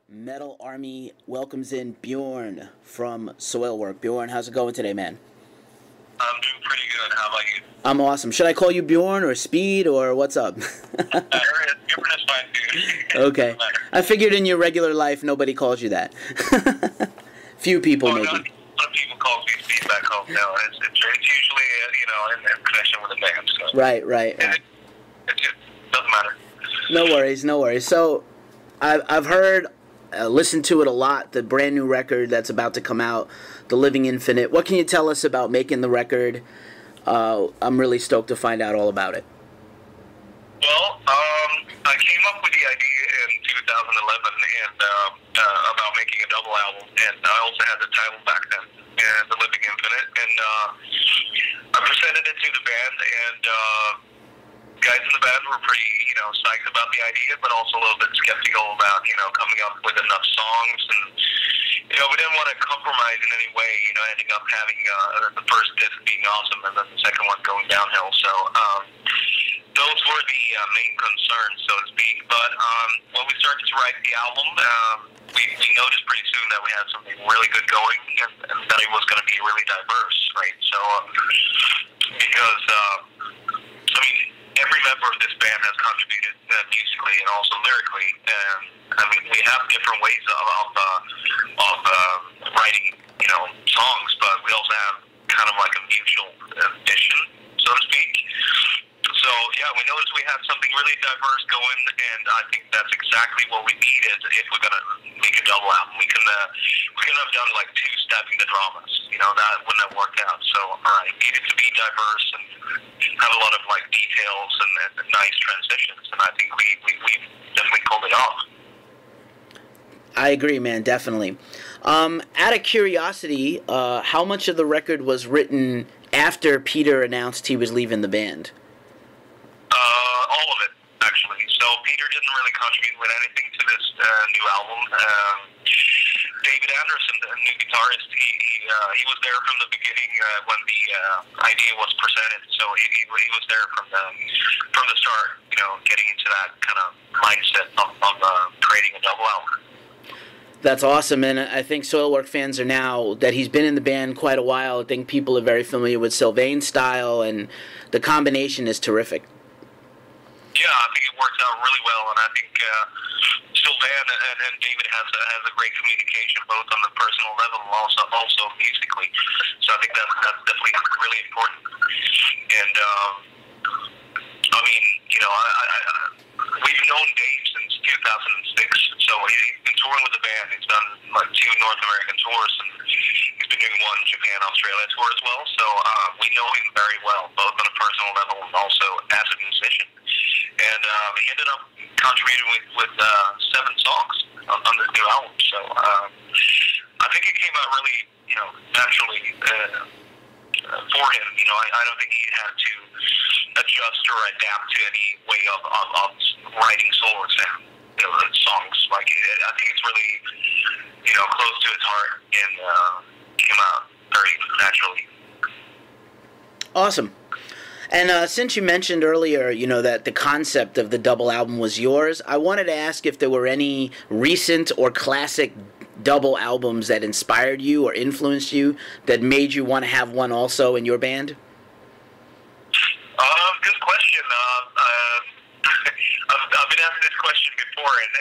Metal Army welcomes in Bjorn from Soilwork. Bjorn, how's it going today, man? I'm doing pretty good. How about you? I'm awesome. Should I call you Bjorn or Speed or what's up? Bjorn is fine, dude. Okay. I figured in your regular life nobody calls you that. Few people maybe. No, a lot of people call me Speed back home. No, it's usually in connection with a band. So. Right. It doesn't matter. No worries. So, I've heard, listened to it a lot. The brand new record that's about to come out, The Living Infinite. What can you tell us about making the record? I'm really stoked to find out all about it. Well, I came up with the idea in 2011 and about making a double album, and I also had the title back then, The Living Infinite, and I presented it to the band, and guys in the band were pretty, psyched about the idea, but also a little bit skeptical about, coming up with enough songs, and we didn't want to compromise in any way, ending up having the first disc being awesome and then the second one going downhill. So those were the main concerns, so to speak. But when we started to write the album, we noticed pretty soon that we had something really good going, and that it was going to be really diverse, right? So because, every member of this band has contributed musically and also lyrically, and we have different ways of writing, songs, but we also have kind of like a mutual vision, so to speak. So yeah, we noticed we had something really diverse going, and I think that's exactly what we needed if we're gonna make a double album. We couldn't have done like two Stepping the Dramas, that wouldn't have worked out. So it needed to be diverse and have a lot of like details and nice transitions, and I think we definitely pulled it off. I agree, man, definitely. Out of curiosity, how much of the record was written after Peter announced he was leaving the band? All of it, actually. So Peter didn't really contribute with anything to this new album. David Anderson, the new guitarist, he was there from the beginning when the idea was presented. So he was there from the start, getting into that kind of mindset of creating a double album. That's awesome, and I think Soilwork fans are now, that he's been in the band quite a while, I think people are very familiar with Sylvain's style, and the combination is terrific. Yeah, I think it works out really well, and I think Sylvain and David has a great communication, both on the personal level and also musically. So I think that's definitely really important. And we've known Dave since 2006. So he's been touring with the band. He's done like 2 North American tours, and he's been doing 1 Japan, Australia tour as well. So we know him very well, both on a personal level and also as a musician. And he ended up contributing with 7 songs on this new album. So I think it came out really, naturally for him. I don't think he had to adjust or adapt to any way of writing solo songs. Like I think it's really, close to his heart, and came out very naturally. Awesome. And since you mentioned earlier, that the concept of the double album was yours, I wanted to ask if there were any recent or classic double albums that inspired you or influenced you that made you want to have one also in your band? Good question. I've been asked this question before, and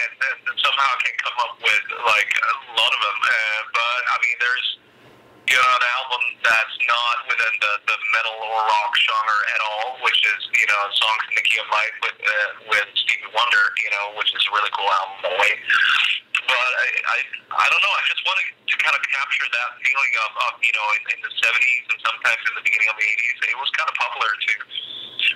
somehow I can't come up with like a lot of them. But there's an album that's not within the metal or rock genre at all, which is Songs in the Key of Life with Stevie Wonder, which is a really cool album by the way. But I don't know. I just wanted to kind of capture that feeling of in the 70s and sometimes in the beginning of the 80s, it was kind of popular to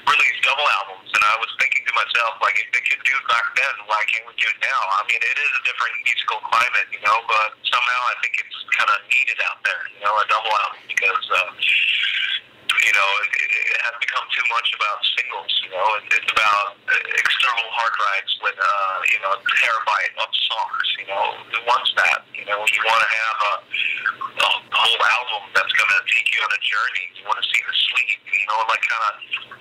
release double albums, and I was thinking to myself, like, if they could do it back then, why can't we do it now? It is a different musical climate, but somehow I think it's kind of needed out there, a double album, because it has become too much about singles. It's about external hard drives with a terabyte of songs. Who wants that? You want to have a whole album that's going to take you on a journey. You want to see the sleep.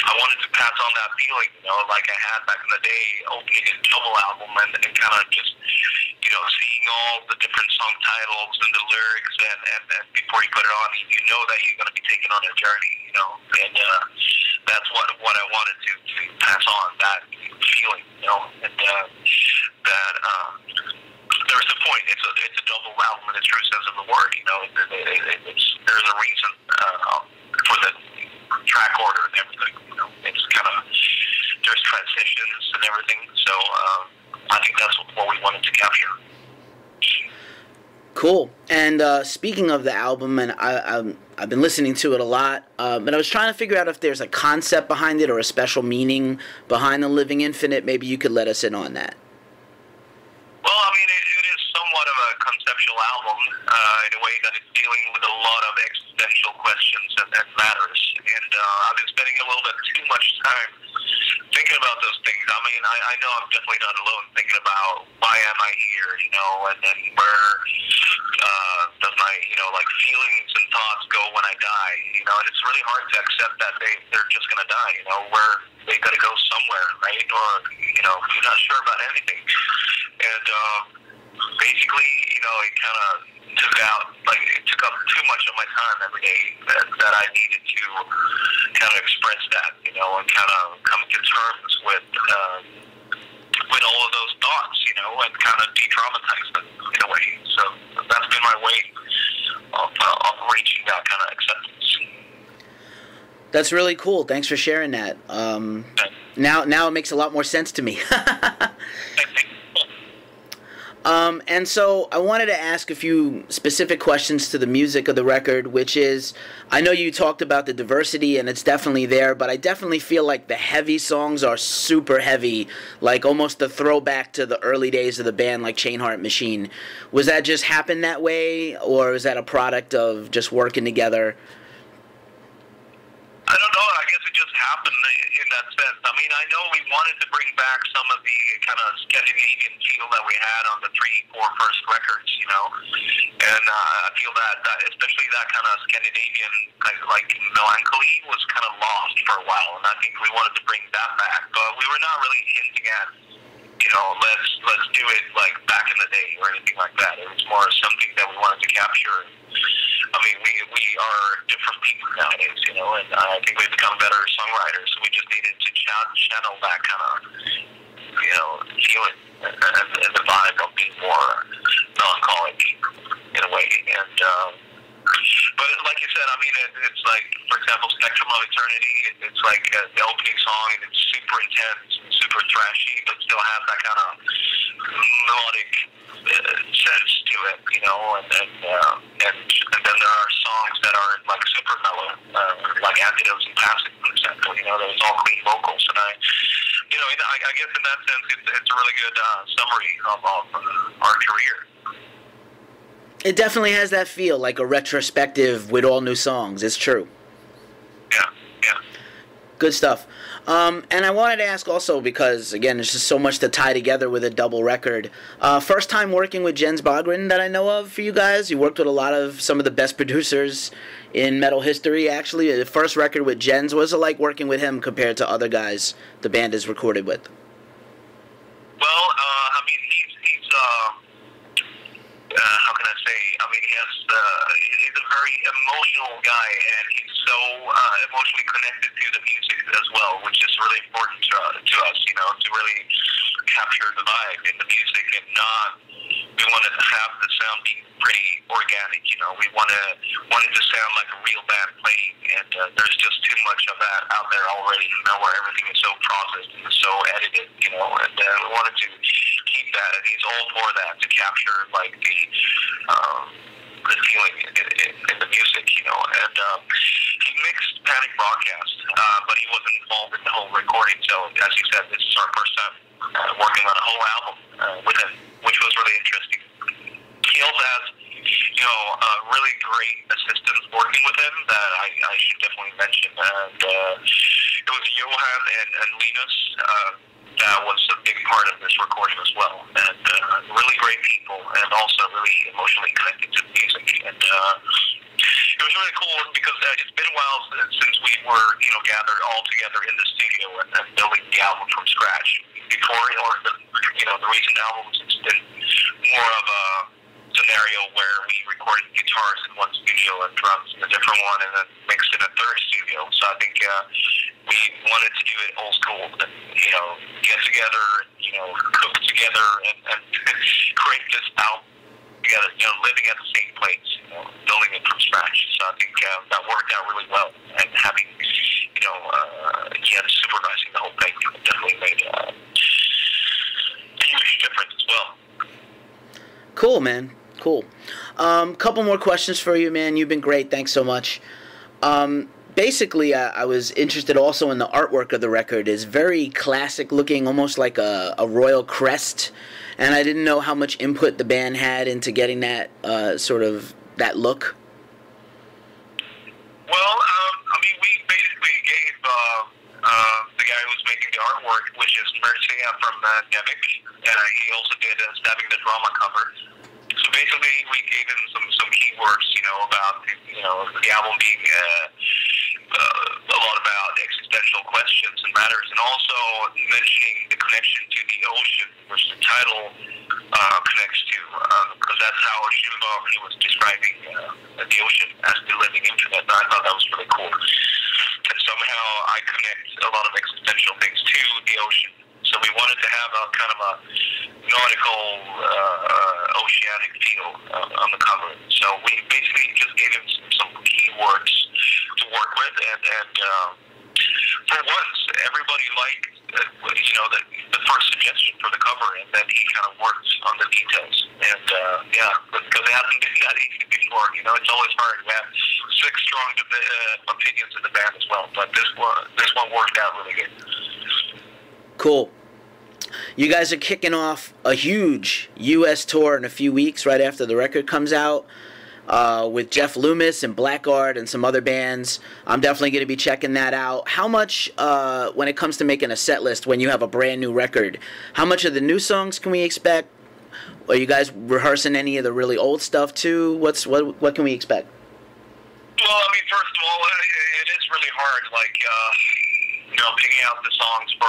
I wanted to pass on that feeling, like I had back in the day, opening a double album and kind of just, seeing all the different song titles and the lyrics, and before you put it on, you know that you're going to be taken on a journey, you know, and that's what I wanted to pass on, that feeling, you know, and that there's a point. It's a double album in the true sense of the word, you know. There's a reason for the track order and everything, you know. It's kind of, there's transitions and everything, so I think that's what we wanted to capture. Cool. And speaking of the album, and I've been listening to it a lot, but I was trying to figure out if there's a concept behind it or a special meaning behind The Living Infinite. Maybe you could let us in on that. Well, I mean, it is somewhat of a conceptual album in a way that it's dealing with a lot of existential questions and matters. And I've been spending a little bit too much time thinking about those things. I mean, I know I'm definitely not alone thinking about why am I here, you know, and then where does my, you know, like feelings and thoughts go when I die, you know, and it's really hard to accept that they're just going to die, you know, where they got to go somewhere, right? Or, you know, you're not sure about anything. And basically, you know, it kind of took up too much of my time every day that I needed to kind of express that, you know, and kind of come to terms with all of those thoughts, you know, and kind of de-traumatize them in a way. So that's been my way of reaching that kind of acceptance. That's really cool. Thanks for sharing that. Now it makes a lot more sense to me. And so I wanted to ask a few specific questions to the music of the record, which is, I know you talked about the diversity, and it's definitely there, but I definitely feel like the heavy songs are super heavy, like almost a throwback to the early days of the band, like Chain Heart Machine. Was that just happen that way, or is that a product of just working together? I don't know. I guess it just happened in that sense. I mean, I know we wanted to bring back some of the kind of Scandinavian feel that we had on the 3-4 first records, you know. And I feel that especially that kind of Scandinavian kind of like melancholy was kind of lost for a while, and I think we wanted to bring that back. But we were not really hinting at, you know, let's do it like back in the day or anything like that. It was more something that we wanted to capture. I mean, we are different people nowadays, you know, and I think we've become better songwriters. So we just needed to channel that kind of, you know, feeling and the vibe of being more melancholic in a way. And but like you said, I mean, it's like, for example, Spectrum of Eternity. It's like the opening song, and it's super intense and super thrashy, but still has that kind of melodic sense to it, you know. And then there are songs that are like super mellow, like Antidotes and Passive, for example. You know, there's all clean vocals, and I guess in that sense, it's a really good summary of our career. It definitely has that feel, like a retrospective with all new songs. It's true. Yeah. Good stuff. And I wanted to ask also, because, again, there's just so much to tie together with a double record. First time working with Jens Bogert that I know of for you guys. You worked with a lot of some of the best producers in metal history, actually. The first record with Jens, what was it like working with him compared to other guys the band has recorded with? Well, I mean, he's how can I say? I mean, he's a very emotional guy, and he's so emotionally connected to the music as well, which is really important to us, you know, to really capture the vibe in the music and not. We wanted to have the sound be pretty organic, you know. We wanted to sound like a real band playing, and there's just too much of that out there already, you know, where everything is so processed and so edited, you know. And we wanted to keep that, and he's all for that, to capture like the feeling in the music, you know. And he mixed Panic Broadcast, but he wasn't involved in the whole recording. So, as you said, this is our first time working on a whole album with him, which was really interesting. He also has, you know, really great assistants working with him that I should definitely mention. And it was Johan and Linus that was a big part of this recording as well. And really great people, and also really emotionally connected to the music. And it was really cool because it's been a while since we were, you know, gathered all together in the studio and building the album from scratch. Before, or the recent albums, it's been more of guitars in one studio and drums in a different one, and then mixed in a third studio. So I think we wanted to do it old school, and get together, cook together, and create this album together. Living at the same place, building it from scratch. So I think that worked out really well, and having Jens supervising the whole thing definitely made a huge difference as well. Cool, man. Cool. Couple more questions for you, man. You've been great. Thanks so much. Basically, I was interested also in the artwork of the record. It's very classic looking, almost like a royal crest. And I didn't know how much input the band had into getting that that look. Well, we basically gave the guy who was making the artwork, which is Mercia from Nevik. He also did Stabbing the Drama cover. So basically, we gave him some keywords, about the album being a lot about existential questions and matters, and also mentioning the connection to the ocean, which the title connects to, because that's how he was describing the ocean as the living infinite. And I thought that was really cool. And somehow I connect a lot of existential things to the ocean. So we wanted to have a kind of a nautical, oceanic feel on the cover. So we basically just gave him some keywords to work with, and for once, everybody liked the first suggestion for the cover, and then he kind of worked on the details. And because it hasn't been that easy before. It's always hard. We have 6 strong opinions in the band as well, but this one worked out really good. Cool. You guys are kicking off a huge U.S. tour in a few weeks right after the record comes out with Jeff Loomis and Blackguard and some other bands. I'm definitely going to be checking that out. How much, when it comes to making a set list when you have a brand new record, how much of the new songs can we expect? Are you guys rehearsing any of the really old stuff too? What can we expect? Well, first of all, it is really hard, picking out the songs for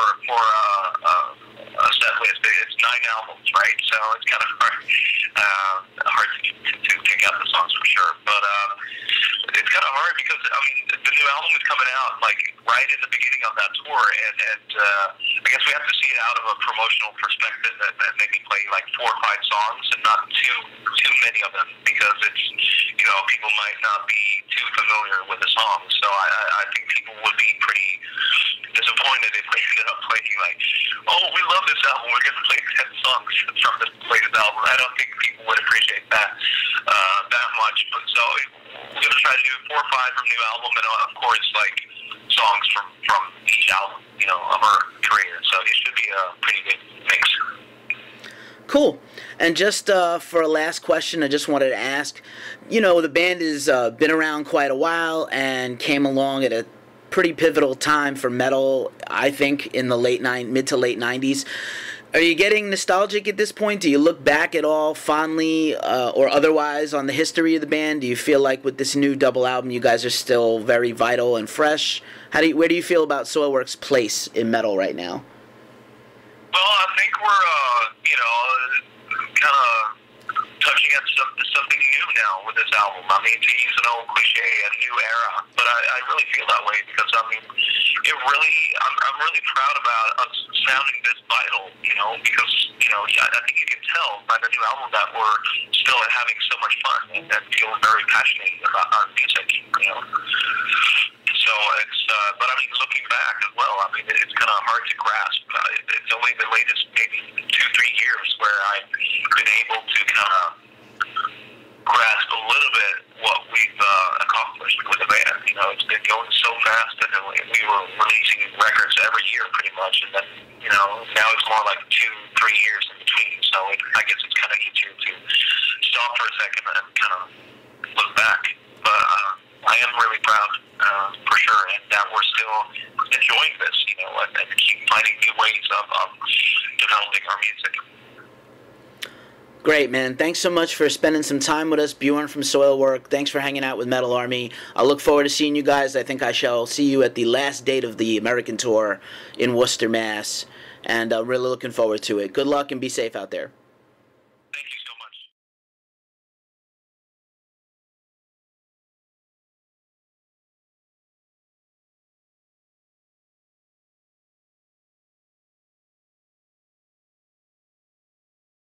a set list. It's 9 albums, right? So it's kind of hard to pick out the songs for sure. But it's kind of hard because the new album is coming out right in the beginning of that tour, and I guess we have to see it out of a promotional perspective and maybe play 4 or 5 songs and not too many of them, because it's people might not be too familiar with the songs. So I think people would be pretty disappointed if we ended up playing we love this album, we're going to play 10 songs from this latest album. I don't think people would appreciate that much. But so we're going to try to do 4 or 5 from new album, and of course songs from each album of our career. So it should be a pretty good mix. Cool. And just for a last question, I just wanted to ask, the band has been around quite a while and came along at a pretty pivotal time for metal, I think, in the mid to late 90s. Are you getting nostalgic at this point? Do you look back at all fondly or otherwise on the history of the band? Do you feel like with this new double album you guys are still very vital and fresh? Where do you feel about Soilwork's place in metal right now? Well, I think we're, kind of touching at something new now with this album. To use an old cliche, a new era. But I really feel that way because, I'm really proud about us sounding this vital, because, I think you can tell by the new album that we're still having so much fun and feel very passionate about our music, So it's, but looking back as well, it's kind of hard to grasp. It's only the latest maybe 2-3 years where I've been able to kind of grasp a little bit what we've accomplished with the band. It's been going so fast, and then we were releasing records every year pretty much, and then, now it's more like 2-3 years in between. So I guess it's kind of easier to stop for a second and kind of look back. But I am really proud, for sure, and that we're still enjoying this, and keep finding new ways of developing our music. Great, man. Thanks so much for spending some time with us, Bjorn from Soilwork. Thanks for hanging out with Metal Army. I look forward to seeing you guys. I think I shall see you at the last date of the American tour in Worcester, Mass. And I'm really looking forward to it. Good luck and be safe out there.